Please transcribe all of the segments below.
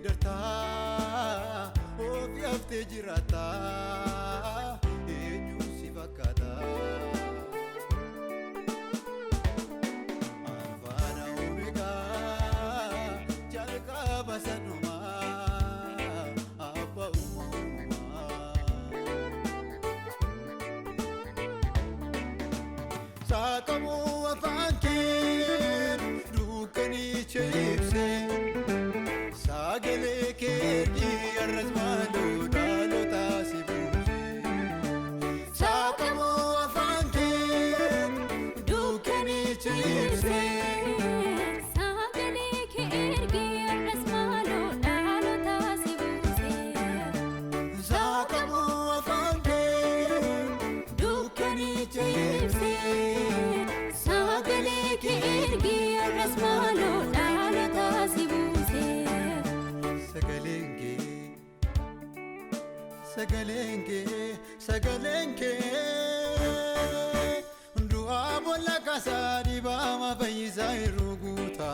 geeddarta ofii haftee jiraata eenyu si fakkaata Alfaana Omeegaa jalqaba sanumaa abba uumamaa saaqamuu afaan kee dukkanicha ibsee Sagalee kee arras maaloo dhaloota si buuse saaqamuu afaan kee dukkanicha ibsee Sagalee kee arras maaloo dhaloota si buuse saaqamuu afaan kee dukkanicha ibsee Sagalee kee arras maaloo dhaloota si buuse Sagalenge Du'a bolla kasa dibama fayyisa iruguta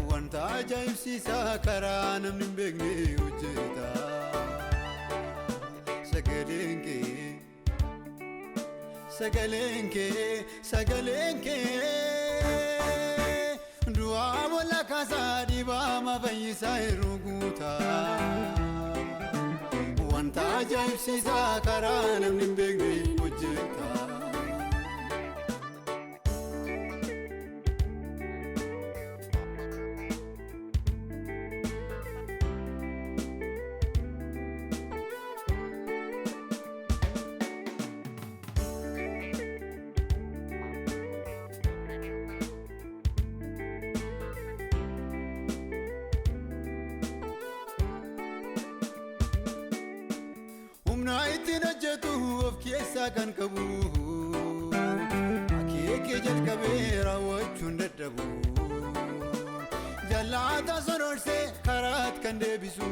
Wanta ajaa'ibsiisa karaa namni hin beekne hojjeta Sagalenge Du'a bolla kasa dibama fayyisa iruguta Wanta ajaa'ibsiisa karaa namni hin beekne hojjeta Humna ittiin hojjetu of keessaa kan qabu akeekee jalqabee raawwachuun dadhabu Jallaata sonoorsee karaatti kan deebisu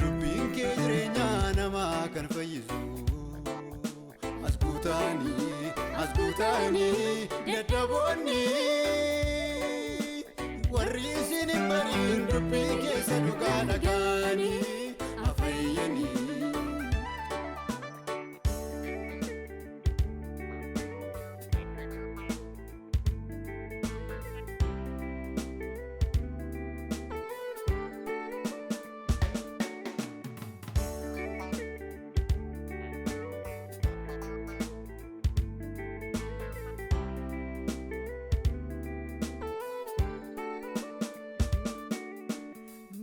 dubbiin kee jireenya namaa kan fayyisu As guutaanii dadhaboonni warri isin hin bariin dubbii keessa dhugaa dhagaanii Afayanii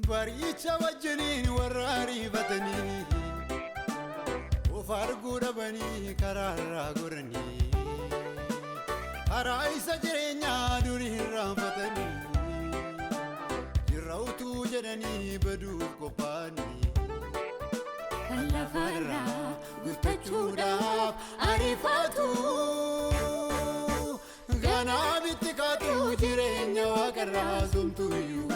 Baricha wajjiniin warra ariifatanii of arguu dhabanii karaarraa goranii karaa isa jireenyaa durii irraanfatanii jirra utuu jedhanii baduuf qophaa'anii Kan lafarraa guuttachuudhaaf ariifatu Ganaa bitti kaatu jireenya waaqarraa somtuyyuu